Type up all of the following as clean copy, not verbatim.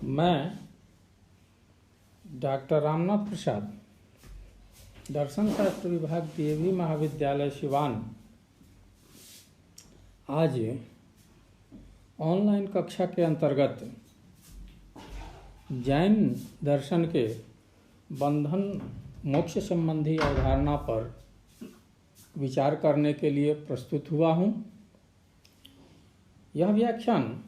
मैं डॉक्टर रामनाथ प्रसाद, दर्शन शास्त्र विभाग डीएवी महाविद्यालय सिवान आज ऑनलाइन कक्षा के अंतर्गत जैन दर्शन के बंधन मोक्ष संबंधी अवधारणा पर विचार करने के लिए प्रस्तुत हुआ हूँ। यह व्याख्यान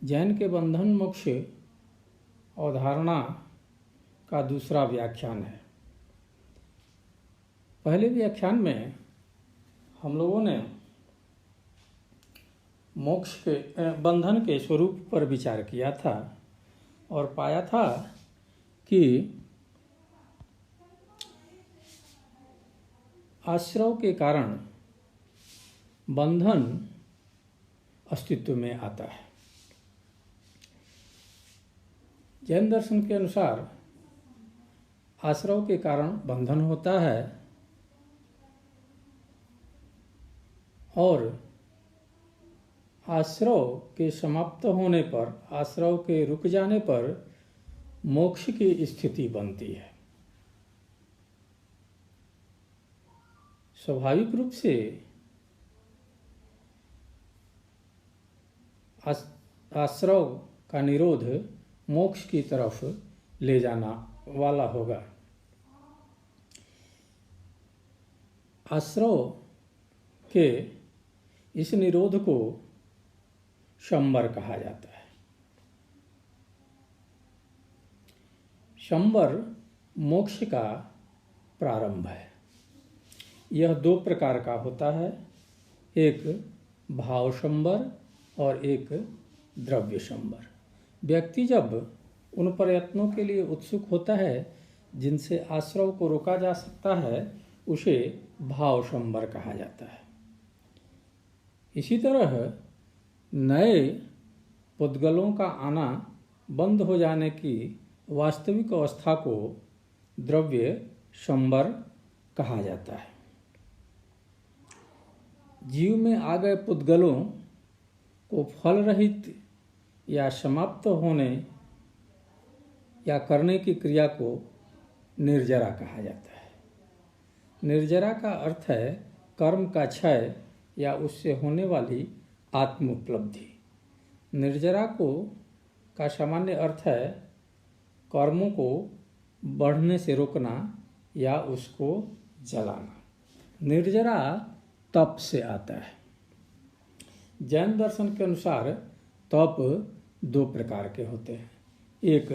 जैन के बंधन मोक्ष अवधारणा का दूसरा व्याख्यान है। पहले व्याख्यान में हम लोगों ने मोक्ष के बंधन के स्वरूप पर विचार किया था और पाया था कि आश्रव के कारण बंधन अस्तित्व में आता है। जैन दर्शन के अनुसार आश्रव के कारण बंधन होता है और आश्रव के समाप्त होने पर, आश्रव के रुक जाने पर मोक्ष की स्थिति बनती है। स्वाभाविक रूप से आश्रव का निरोध मोक्ष की तरफ ले जाना वाला होगा। आश्रव के इस निरोध को शंबर कहा जाता है। शंबर मोक्ष का प्रारंभ है। यह दो प्रकार का होता है, एक भाव शंबर और एक द्रव्य शंबर। व्यक्ति जब उन प्रयत्नों के लिए उत्सुक होता है जिनसे आश्रव को रोका जा सकता है, उसे भाव शंबर कहा जाता है। इसी तरह नए पुद्गलों का आना बंद हो जाने की वास्तविक अवस्था को द्रव्य शंबर कहा जाता है। जीव में आ गए पुद्गलों को फल रहित या समाप्त होने या करने की क्रिया को निर्जरा कहा जाता है। निर्जरा का अर्थ है कर्म का क्षय या उससे होने वाली आत्म उपलब्धि। निर्जरा का सामान्य अर्थ है कर्मों को बढ़ने से रोकना या उसको जलाना। निर्जरा तप से आता है। जैन दर्शन के अनुसार तप दो प्रकार के होते हैं, एक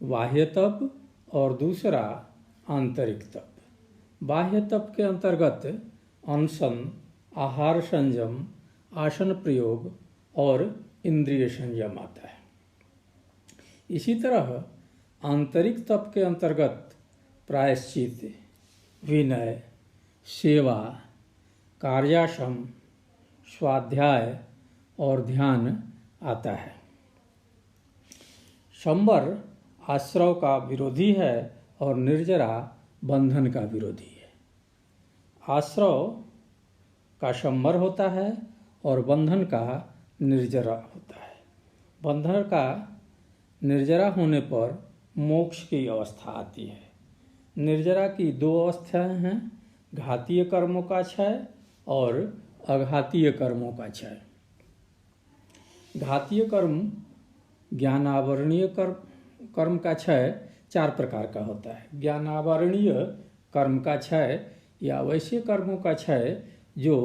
बाह्य तप और दूसरा आंतरिक तप। बाह्य तप के अंतर्गत अनशन, आहार संयम, आसन प्रयोग और इंद्रिय संयम आता है। इसी तरह आंतरिक तप के अंतर्गत प्रायश्चित, विनय, सेवा, कार्याशम, स्वाध्याय और ध्यान आता है। शंबर आश्रव का विरोधी है और निर्जरा बंधन का विरोधी है। आश्रव का शंबर होता है और बंधन का निर्जरा होता है। बंधन का निर्जरा होने पर मोक्ष की अवस्था आती है। निर्जरा की दो अवस्थाएं हैं, घातीय कर्मों का क्षय और अघातीय कर्मों का क्षय। घातीय कर्म, ज्ञानावरणीय कर्म का क्षय चार प्रकार का होता है। ज्ञानावरणीय कर्म का क्षय या वैसे कर्मों का क्षय जो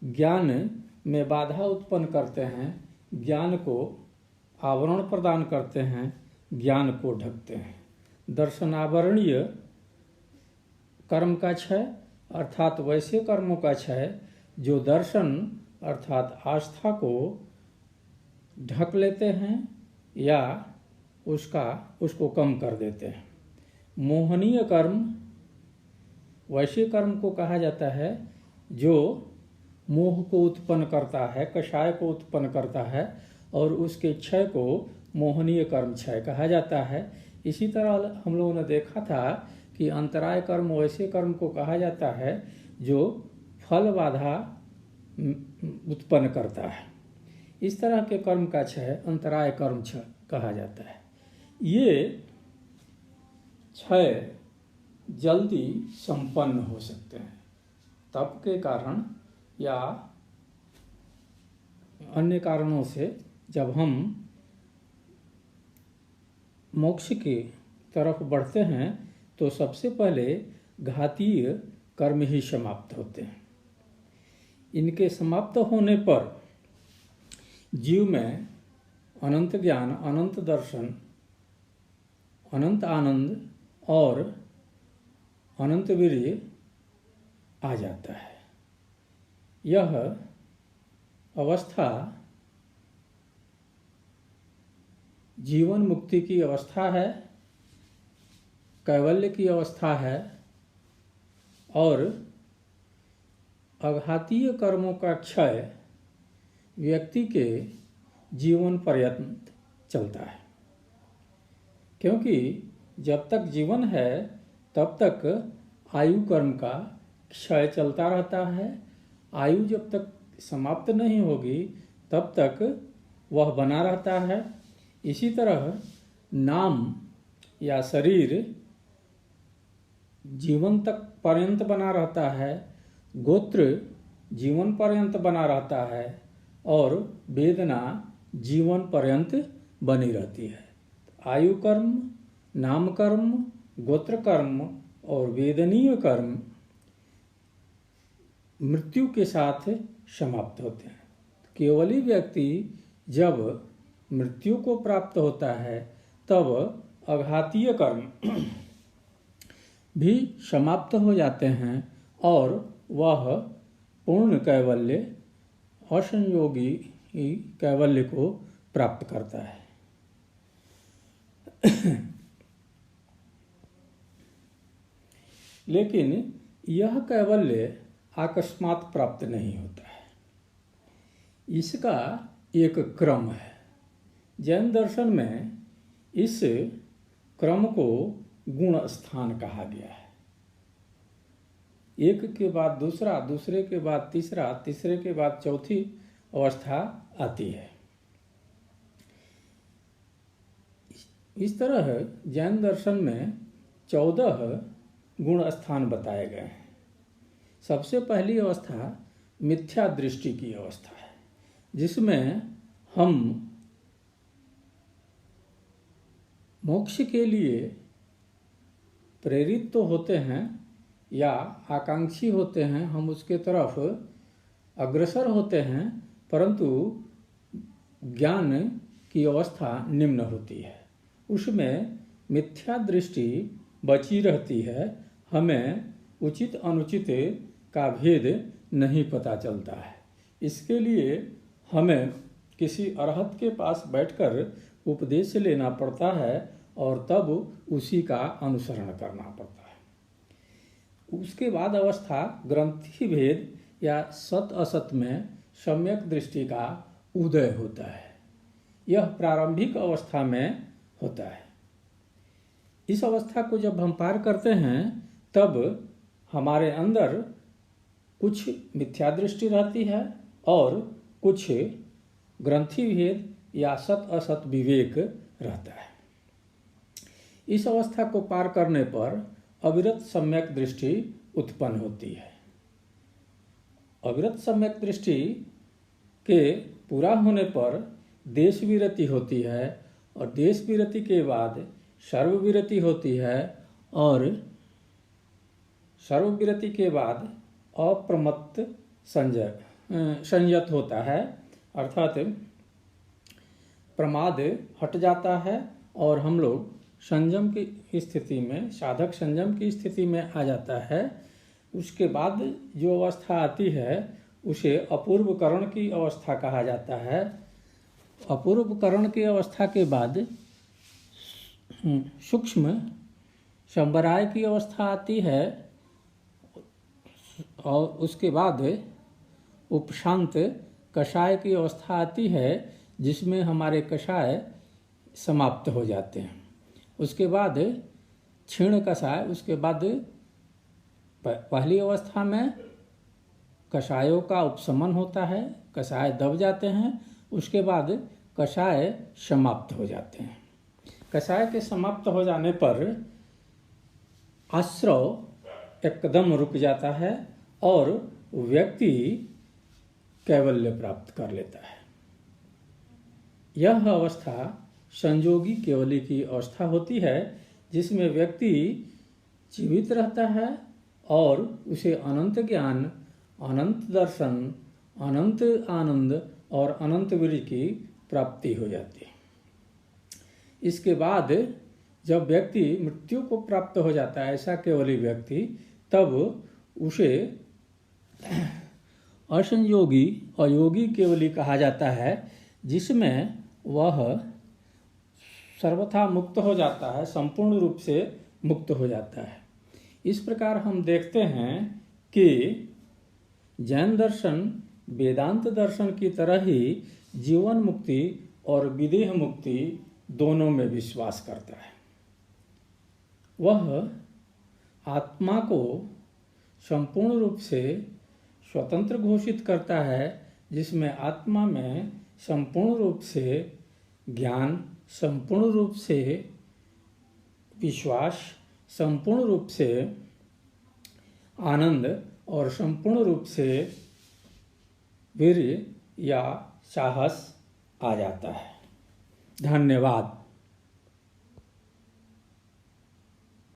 ज्ञान में बाधा उत्पन्न करते हैं, ज्ञान को आवरण प्रदान करते हैं, ज्ञान को ढकते हैं। दर्शनावरणीय कर्म का क्षय अर्थात वैसे कर्मों का क्षय जो दर्शन अर्थात आस्था को ढक लेते हैं या उसको कम कर देते हैं। मोहनीय कर्म वैसे कर्म को कहा जाता है जो मोह को उत्पन्न करता है, कषाय को उत्पन्न करता है और उसके क्षय को मोहनीय कर्म क्षय कहा जाता है। इसी तरह हम लोगों ने देखा था कि अंतराय कर्म वैसे कर्म को कहा जाता है जो फल बाधा उत्पन्न करता है। इस तरह के कर्म का क्षय अंतराय कर्म क्षय कहा जाता है। ये क्षय जल्दी संपन्न हो सकते हैं तप के कारण या अन्य कारणों से। जब हम मोक्ष की तरफ बढ़ते हैं तो सबसे पहले घातीय कर्म ही समाप्त होते हैं। इनके समाप्त होने पर जीव में अनंत ज्ञान, अनंत दर्शन, अनंत आनंद और अनंत वीर्य आ जाता है। यह अवस्था जीवन मुक्ति की अवस्था है, कैवल्य की अवस्था है और अघातीय कर्मों का क्षय व्यक्ति के जीवन पर्यंत चलता है। क्योंकि जब तक जीवन है तब तक आयु कर्म का क्षय चलता रहता है। आयु जब तक समाप्त नहीं होगी तब तक वह बना रहता है। इसी तरह नाम या शरीर जीवन तक पर्यंत बना रहता है, गोत्र जीवन पर्यंत बना रहता है और वेदना जीवन पर्यंत बनी रहती है। आयु कर्म, नाम कर्म, गोत्र कर्म और वेदनीय कर्म मृत्यु के साथ समाप्त होते हैं। केवली व्यक्ति जब मृत्यु को प्राप्त होता है तब अघातीय कर्म भी समाप्त हो जाते हैं और वह पूर्ण कैवल्य, असंयोगी कैवल्य को प्राप्त करता है। लेकिन यह कैवल्य अकस्मात प्राप्त नहीं होता है। इसका एक क्रम है। जैन दर्शन में इस क्रम को गुण स्थान कहा गया है। एक के बाद दूसरा, दूसरे के बाद तीसरा, तीसरे के बाद चौथी अवस्था आती है। इस तरह जैन दर्शन में 14 गुण स्थान बताए गए हैं। सबसे पहली अवस्था मिथ्या दृष्टि की अवस्था है, जिसमें हम मोक्ष के लिए प्रेरित तो होते हैं या आकांक्षी होते हैं, हम उसके तरफ अग्रसर होते हैं, परंतु ज्ञान की अवस्था निम्न होती है। उसमें मिथ्या दृष्टि बची रहती है। हमें उचित अनुचित का भेद नहीं पता चलता है। इसके लिए हमें किसी अरहत के पास बैठकर उपदेश लेना पड़ता है और तब उसी का अनुसरण करना पड़ता है। उसके बाद अवस्था ग्रंथि भेद या सत असत में सम्यक दृष्टि का उदय होता है। यह प्रारंभिक अवस्था में होता है। इस अवस्था को जब हम पार करते हैं तब हमारे अंदर कुछ मिथ्या दृष्टि रहती है और कुछ ग्रंथि भेद या सत असत विवेक रहता है। इस अवस्था को पार करने पर अविरत सम्यक दृष्टि उत्पन्न होती है। अविरत सम्यक दृष्टि के पूरा होने पर देश विरति होती है और देश विरति के बाद सर्व विरति होती है और सर्व विरति के बाद अप्रमत्त संयत होता है, अर्थात प्रमाद हट जाता है और हम लोग संयम की स्थिति में, साधक संयम की स्थिति में आ जाता है। उसके बाद जो अवस्था आती है उसे अपूर्व करण की अवस्था कहा जाता है। अपूर्व करण की अवस्था के बाद सूक्ष्म संवराय की अवस्था आती है और उसके बाद उपशांत कषाय की अवस्था आती है, जिसमें हमारे कषाय समाप्त हो जाते हैं। उसके बाद क्षीण कषाय, उसके बाद पहली अवस्था में कषायों का उपशमन होता है, कषाय दब जाते हैं उसके बाद कषाय समाप्त हो जाते हैं। कषाय के समाप्त हो जाने पर आश्रव एकदम रुक जाता है और व्यक्ति कैवल्य प्राप्त कर लेता है। यह अवस्था संयोगी केवली की अवस्था होती है, जिसमें व्यक्ति जीवित रहता है और उसे अनंत ज्ञान, अनंत दर्शन, अनंत आनंद और अनंत वीर्य की प्राप्ति हो जाती है। इसके बाद जब व्यक्ति मृत्यु को प्राप्त हो जाता है, ऐसा केवली व्यक्ति, तब उसे असंयोगी अयोगी केवली कहा जाता है, जिसमें वह सर्वथा मुक्त हो जाता है, संपूर्ण रूप से मुक्त हो जाता है। इस प्रकार हम देखते हैं कि जैन दर्शन वेदांत दर्शन की तरह ही जीवन मुक्ति और विदेह मुक्ति दोनों में विश्वास करता है। वह आत्मा को संपूर्ण रूप से स्वतंत्र घोषित करता है, जिसमें आत्मा में संपूर्ण रूप से ज्ञान, संपूर्ण रूप से विश्वास, संपूर्ण रूप से आनंद और संपूर्ण रूप से वीर्य या साहस आ जाता है। धन्यवाद।